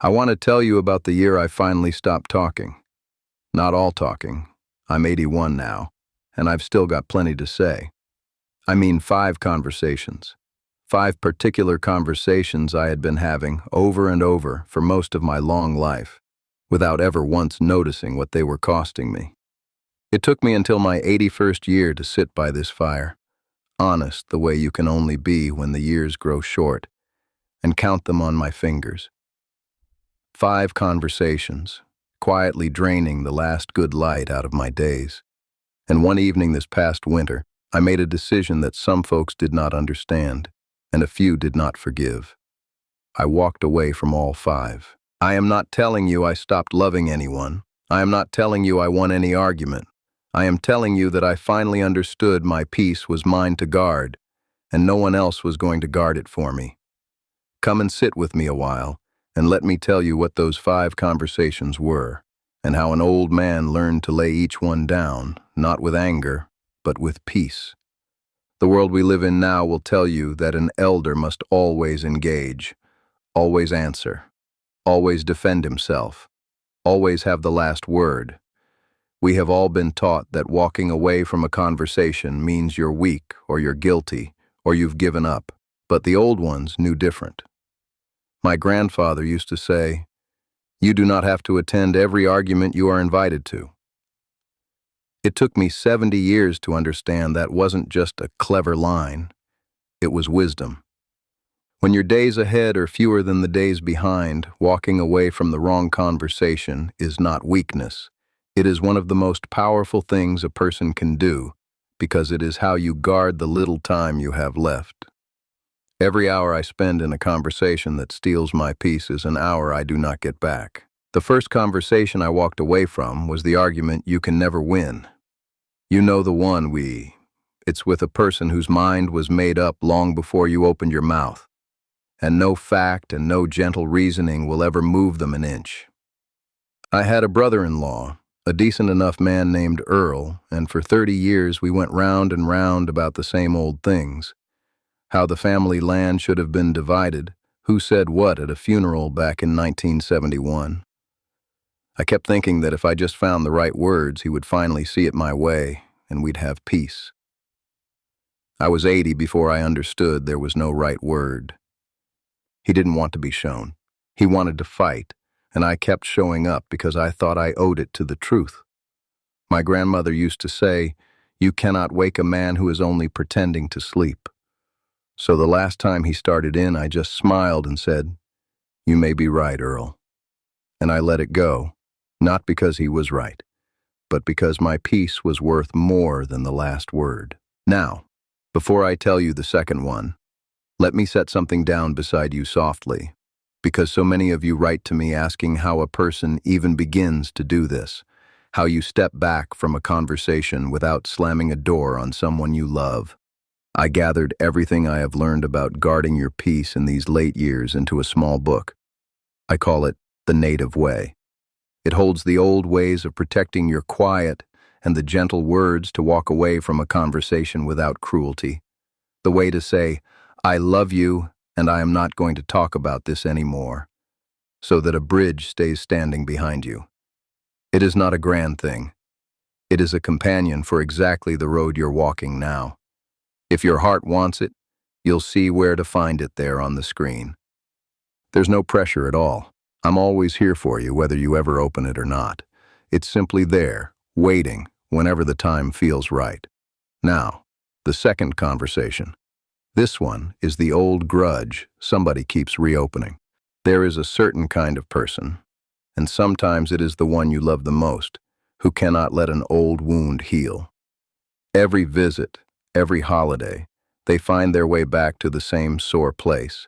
I want to tell you about the year I finally stopped talking. Not all talking. I'm 81 now, and I've still got plenty to say. I mean 5 conversations. 5 particular conversations I had been having over and over for most of my long life, without ever once noticing what they were costing me. It took me until my 81st year to sit by this fire, honest the way you can only be when the years grow short, and count them on my fingers. 5 conversations, quietly draining the last good light out of my days. And one evening this past winter, I made a decision that some folks did not understand, and a few did not forgive. I walked away from all 5. I am not telling you I stopped loving anyone. I am not telling you I won any argument. I am telling you that I finally understood my peace was mine to guard, and no one else was going to guard it for me. Come and sit with me a while, and let me tell you what those 5 conversations were, and how an old man learned to lay each one down, not with anger, but with peace. The world we live in now will tell you that an elder must always engage, always answer, always defend himself, always have the last word. We have all been taught that walking away from a conversation means you're weak or you're guilty or you've given up, but the old ones knew different. My grandfather used to say, "You do not have to attend every argument you are invited to." It took me 70 years to understand that wasn't just a clever line, it was wisdom. When your days ahead are fewer than the days behind, walking away from the wrong conversation is not weakness. It is one of the most powerful things a person can do, because it is how you guard the little time you have left. Every hour I spend in a conversation that steals my peace is an hour I do not get back. The first conversation I walked away from was the argument you can never win. You know the one it's with a person whose mind was made up long before you opened your mouth, and no fact and no gentle reasoning will ever move them an inch. I had a brother-in-law, a decent enough man named Earl, and for 30 years we went round and round about the same old things. How the family land should have been divided, who said what at a funeral back in 1971. I kept thinking that if I just found the right words, he would finally see it my way, and we'd have peace. I was 80 before I understood there was no right word. He didn't want to be shown. He wanted to fight, and I kept showing up because I thought I owed it to the truth. My grandmother used to say, "You cannot wake a man who is only pretending to sleep." So the last time he started in, I just smiled and said, "You may be right, Earl." And I let it go, not because he was right, but because my peace was worth more than the last word. Now, before I tell you the second one, let me set something down beside you softly, because so many of you write to me asking how a person even begins to do this, how you step back from a conversation without slamming a door on someone you love. I gathered everything I have learned about guarding your peace in these late years into a small book. I call it The Native Way. It holds the old ways of protecting your quiet and the gentle words to walk away from a conversation without cruelty. The way to say, "I love you and I am not going to talk about this anymore," so that a bridge stays standing behind you. It is not a grand thing. It is a companion for exactly the road you're walking now. If your heart wants it, you'll see where to find it there on the screen. There's no pressure at all. I'm always here for you, whether you ever open it or not. It's simply there, waiting, whenever the time feels right. Now, the second conversation. This one is the old grudge somebody keeps reopening. There is a certain kind of person, and sometimes it is the one you love the most, who cannot let an old wound heal. Every visit, every holiday, they find their way back to the same sore place.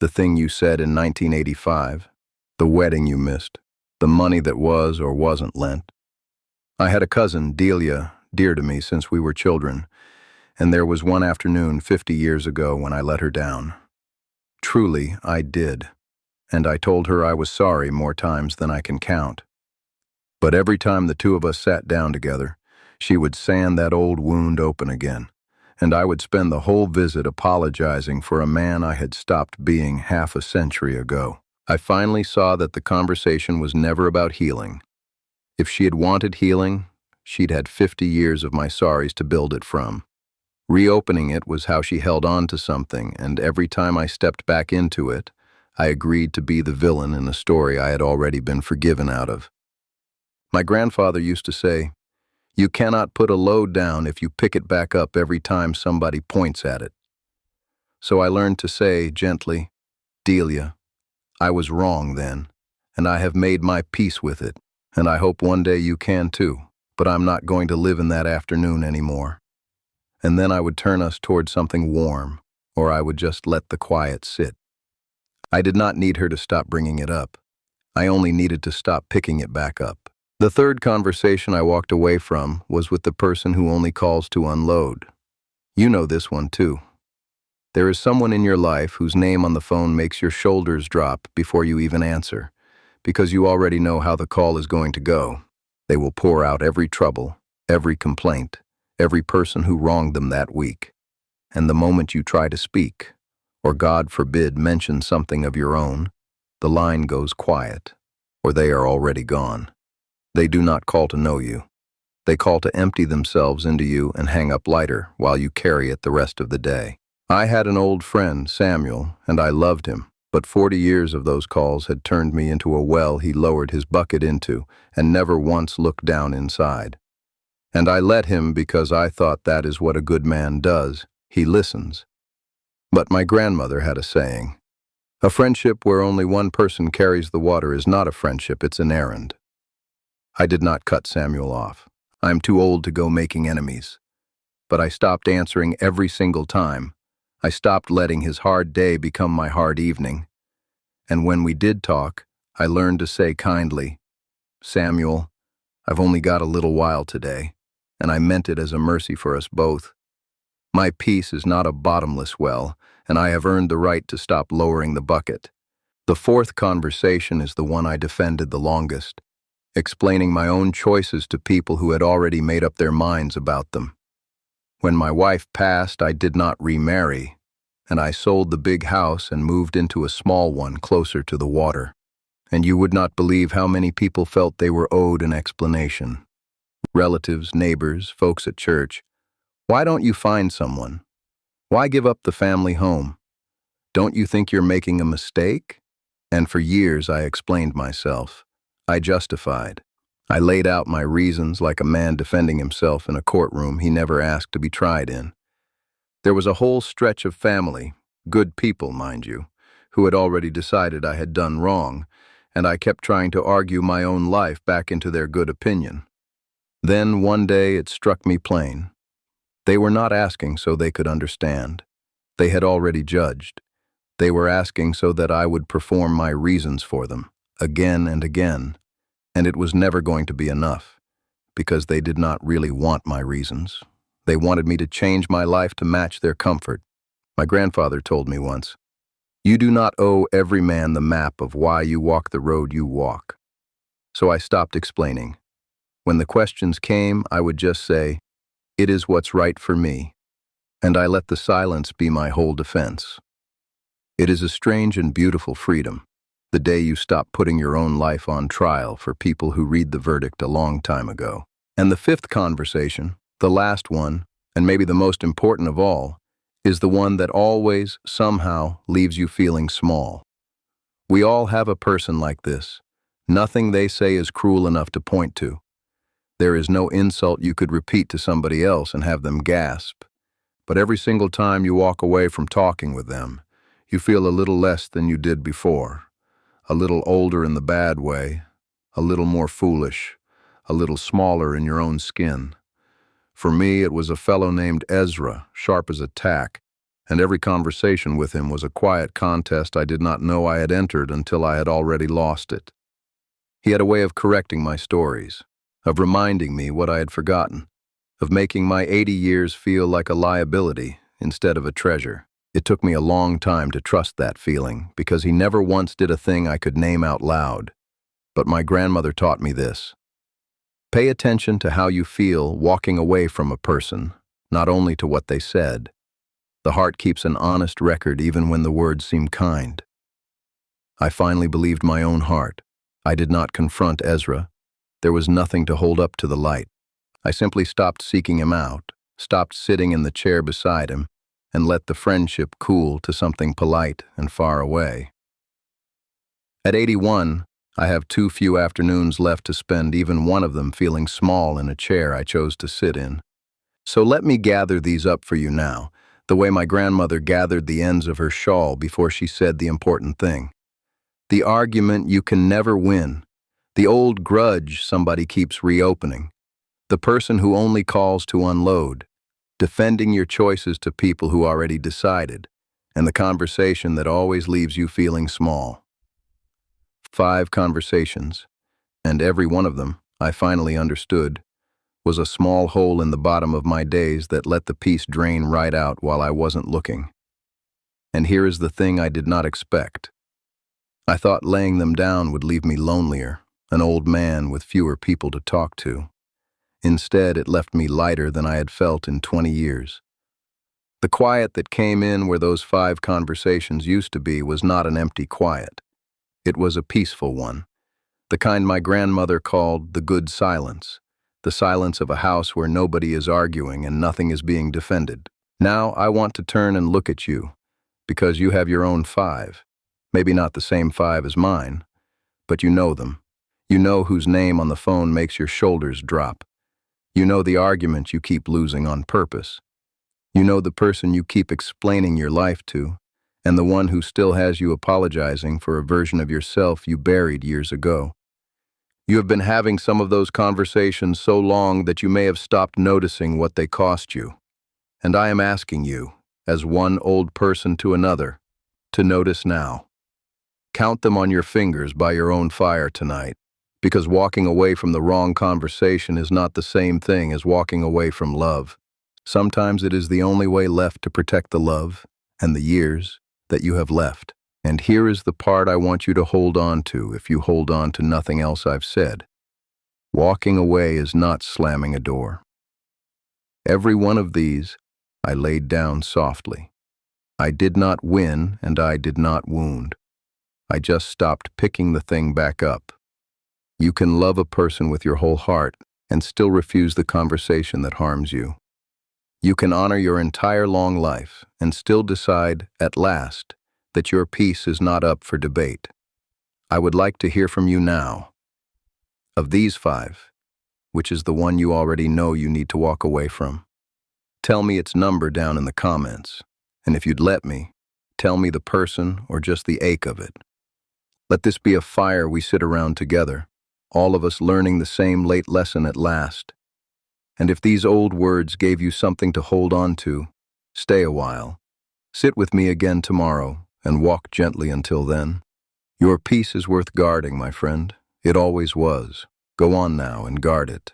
The thing you said in 1985, the wedding you missed, the money that was or wasn't lent. I had a cousin, Delia, dear to me since we were children, and there was one afternoon 50 years ago when I let her down. Truly, I did, and I told her I was sorry more times than I can count. But every time the two of us sat down together, she would sand that old wound open again, and I would spend the whole visit apologizing for a man I had stopped being half a century ago. I finally saw that the conversation was never about healing. If she had wanted healing, she'd had 50 years of my sorries to build it from. Reopening it was how she held on to something, and every time I stepped back into it, I agreed to be the villain in a story I had already been forgiven out of. My grandfather used to say, "You cannot put a load down if you pick it back up every time somebody points at it." So I learned to say gently, "Delia, I was wrong then, and I have made my peace with it, and I hope one day you can too, but I'm not going to live in that afternoon anymore." And then I would turn us toward something warm, or I would just let the quiet sit. I did not need her to stop bringing it up. I only needed to stop picking it back up. The third conversation I walked away from was with the person who only calls to unload. You know this one too. There is someone in your life whose name on the phone makes your shoulders drop before you even answer, because you already know how the call is going to go. They will pour out every trouble, every complaint, every person who wronged them that week. And the moment you try to speak, or God forbid mention something of your own, the line goes quiet, or they are already gone. They do not call to know you. They call to empty themselves into you and hang up lighter while you carry it the rest of the day. I had an old friend, Samuel, and I loved him, but 40 years of those calls had turned me into a well he lowered his bucket into and never once looked down inside. And I let him because I thought that is what a good man does. He listens. But my grandmother had a saying, "A friendship where only one person carries the water is not a friendship, it's an errand." I did not cut Samuel off. I'm too old to go making enemies. But I stopped answering every single time. I stopped letting his hard day become my hard evening. And when we did talk, I learned to say kindly, "Samuel, I've only got a little while today," and I meant it as a mercy for us both. My peace is not a bottomless well, and I have earned the right to stop lowering the bucket. The fourth conversation is the one I defended the longest, explaining my own choices to people who had already made up their minds about them. When my wife passed, I did not remarry, and I sold the big house and moved into a small one closer to the water. And you would not believe how many people felt they were owed an explanation. Relatives, neighbors, folks at church. Why don't you find someone? Why give up the family home? Don't you think you're making a mistake? And for years I explained myself. I justified. I laid out my reasons like a man defending himself in a courtroom he never asked to be tried in. There was a whole stretch of family, good people, mind you, who had already decided I had done wrong, and I kept trying to argue my own life back into their good opinion. Then one day it struck me plain. They were not asking so they could understand. They had already judged. They were asking so that I would perform my reasons for them, again and again. And it was never going to be enough, because they did not really want my reasons. They wanted me to change my life to match their comfort. My grandfather told me once, "You do not owe every man the map of why you walk the road you walk." So I stopped explaining. When the questions came, I would just say, "It is what's right for me," and I let the silence be my whole defense. It is a strange and beautiful freedom, the day you stop putting your own life on trial for people who read the verdict a long time ago. And the fifth conversation, the last one, and maybe the most important of all, is the one that always, somehow, leaves you feeling small. We all have a person like this. Nothing they say is cruel enough to point to. There is no insult you could repeat to somebody else and have them gasp. But every single time you walk away from talking with them, you feel a little less than you did before. A little older in the bad way, a little more foolish, a little smaller in your own skin. For me, it was a fellow named Ezra, sharp as a tack, and every conversation with him was a quiet contest I did not know I had entered until I had already lost it. He had a way of correcting my stories, of reminding me what I had forgotten, of making my 80 years feel like a liability instead of a treasure. It took me a long time to trust that feeling, because he never once did a thing I could name out loud. But my grandmother taught me this. Pay attention to how you feel walking away from a person, not only to what they said. The heart keeps an honest record even when the words seem kind. I finally believed my own heart. I did not confront Ezra. There was nothing to hold up to the light. I simply stopped seeking him out, stopped sitting in the chair beside him, and let the friendship cool to something polite and far away. At 81, I have too few afternoons left to spend even one of them feeling small in a chair I chose to sit in. So let me gather these up for you now, the way my grandmother gathered the ends of her shawl before she said the important thing. The argument you can never win, the old grudge somebody keeps reopening, the person who only calls to unload, defending your choices to people who already decided, and the conversation that always leaves you feeling small. 5 conversations, and every one of them, I finally understood, was a small hole in the bottom of my days that let the peace drain right out while I wasn't looking. And here is the thing I did not expect. I thought laying them down would leave me lonelier, an old man with fewer people to talk to. Instead, it left me lighter than I had felt in 20 years. The quiet that came in where those 5 conversations used to be was not an empty quiet. It was a peaceful one, the kind my grandmother called the good silence, the silence of a house where nobody is arguing and nothing is being defended. Now I want to turn and look at you, because you have your own 5. Maybe not the same 5 as mine, but you know them. You know whose name on the phone makes your shoulders drop. You know the argument you keep losing on purpose. You know the person you keep explaining your life to, and the one who still has you apologizing for a version of yourself you buried years ago. You have been having some of those conversations so long that you may have stopped noticing what they cost you. And I am asking you, as one old person to another, to notice now. Count them on your fingers by your own fire tonight, because walking away from the wrong conversation is not the same thing as walking away from love. Sometimes it is the only way left to protect the love and the years that you have left. And here is the part I want you to hold on to if you hold on to nothing else I've said. Walking away is not slamming a door. Every one of these I laid down softly. I did not win and I did not wound. I just stopped picking the thing back up. You can love a person with your whole heart and still refuse the conversation that harms you. You can honor your entire long life and still decide, at last, that your peace is not up for debate. I would like to hear from you now. Of these 5, which is the one you already know you need to walk away from? Tell me its number down in the comments, and if you'd let me, tell me the person or just the ache of it. Let this be a fire we sit around together, all of us learning the same late lesson at last. And if these old words gave you something to hold on to, stay a while. Sit with me again tomorrow and walk gently until then. Your peace is worth guarding, my friend. It always was. Go on now and guard it.